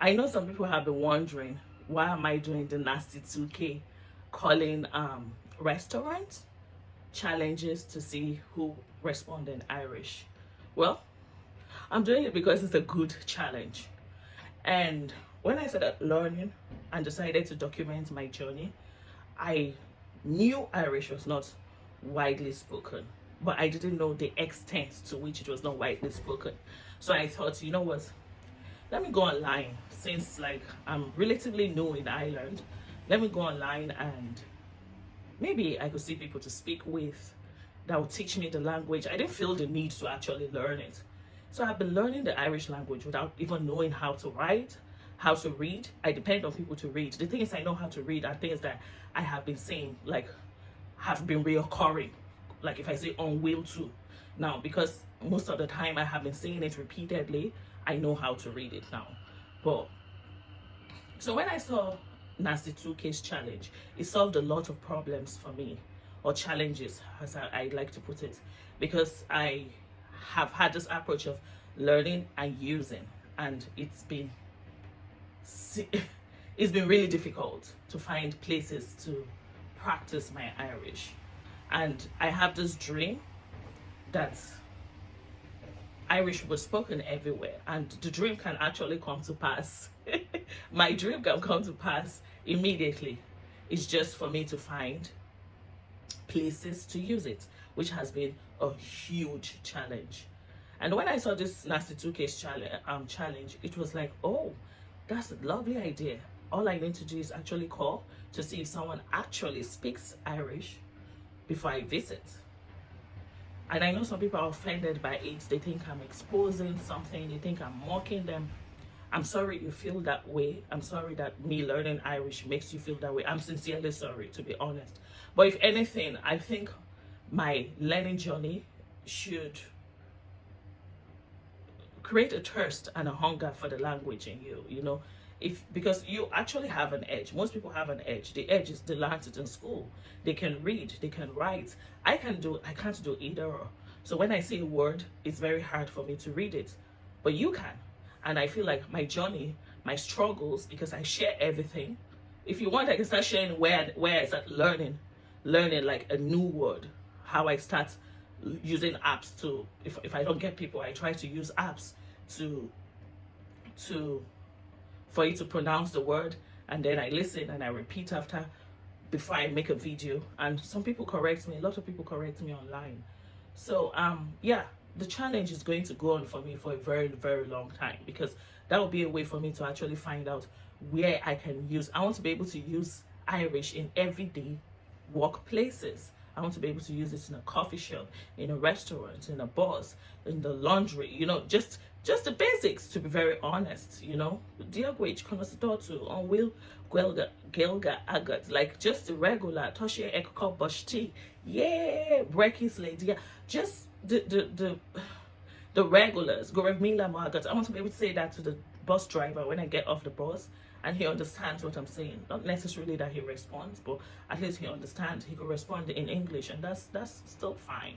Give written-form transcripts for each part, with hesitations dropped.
I know some people have been wondering, why am I doing the nasty 2K calling restaurants challenges to see who respond in Irish? Well, I'm doing it because it's a good challenge. And when I started learning and decided to document my journey, I knew Irish was not widely spoken, but I didn't know the extent to which it was not widely spoken. So I thought, you know what, let me go online, since like I'm relatively new in Ireland. Let me go online and maybe I could see people to speak with that would teach me the language. I didn't feel the need to actually learn it. So I've been learning the Irish language without even knowing how to write, how to read. I depend on people to read. The thing is, I know how to read are things that I have been saying, like, have been reoccurring. Like if I say on will to. Now, because most of the time I have been saying it repeatedly, I know how to read it now. But so when I saw Nasty 2K's challenge, it solved a lot of problems for me, or challenges, as I like to put it, because I have had this approach of learning and using, and it's been really difficult to find places to practice my Irish. And I have this dream that Irish was spoken everywhere, and the dream can actually come to pass. My dream can come to pass immediately. It's just for me to find places to use it, which has been a huge challenge. And when I saw this Nasty 2K's challenge, it was like, oh, that's a lovely idea. All I need to do is actually call to see if someone actually speaks Irish before I visit. And I know some people are offended by it. They think I'm exposing something. They think I'm mocking them. I'm sorry you feel that way. I'm sorry that me learning Irish makes you feel that way. I'm sincerely sorry, to be honest. But if anything, I think my learning journey should create a thirst and a hunger for the language in you, you know. Because you actually have an edge. Most people have an edge. The edge is they learned it in school. They can read, they can write. I can't do either or. So when I see a word, it's very hard for me to read it. But you can. And I feel like my journey, my struggles, because I share everything. If you want, I can start sharing where I start learning like a new word. How I start using apps to, if I don't get people, I try to use apps to for you to pronounce the word, and then I listen and I repeat after before I make a video. And some people correct me, a lot of people correct me online. So yeah, the challenge is going to go on for me for a very, very long time, because that will be a way for me to actually find out where I can use. I want to be able to use Irish in everyday workplaces. I want to be able to use it in a coffee shop, in a restaurant, in a bus, in the laundry, you know, just the basics, to be very honest, you know. Diagwage, Konositotu, on will, Gwelga, Gelga, Agat, like just the regular, Toshi Ekko Boshti, yeah, Brekis Lady, yeah, just the regulars, Gorevmila Margat. I want to be able to say that to the bus driver when I get off the bus, and he understands what I'm saying. Not necessarily that he responds, but at least he understands. He could respond in English, and that's still fine.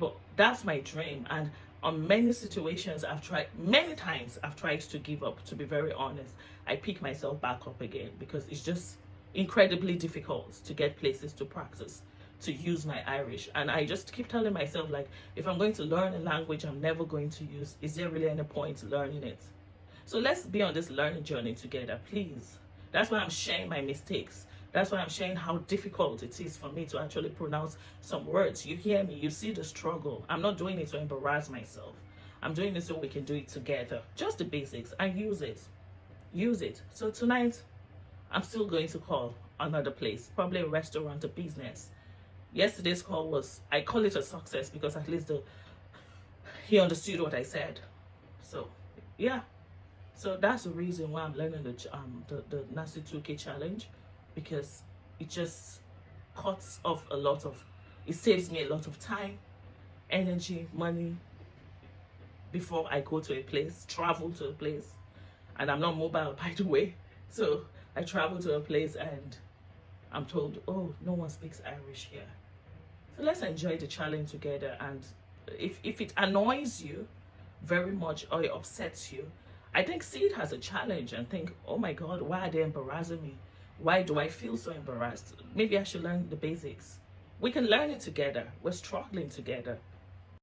But that's my dream. And on many situations, many times I've tried to give up, to be very honest. I pick myself back up again, because it's just incredibly difficult to get places to practice, to use my Irish. And I just keep telling myself, like, if I'm going to learn a language I'm never going to use, is there really any point learning it? So let's be on this learning journey together, please. That's why I'm sharing my mistakes. That's why I'm sharing how difficult it is for me to actually pronounce some words. You hear me, you see the struggle. I'm not doing it to embarrass myself. I'm doing it so we can do it together. Just the basics, and use it. Use it. So tonight, I'm still going to call another place, probably a restaurant, a business. Yesterday's call was, I call it a success, because at least he understood what I said. So yeah. So that's the reason why I'm learning the Nasty 2K challenge, because it just cuts off a lot of, it saves me a lot of time, energy, money before I go to a place, travel to a place. And I'm not mobile, by the way. So I travel to a place and I'm told, oh, no one speaks Irish here. So let's enjoy the challenge together. And if it annoys you very much or it upsets you, I think see it as a challenge and think, oh my God, why are they embarrassing me? Why do I feel so embarrassed? Maybe I should learn the basics. We can learn it together. We're struggling together.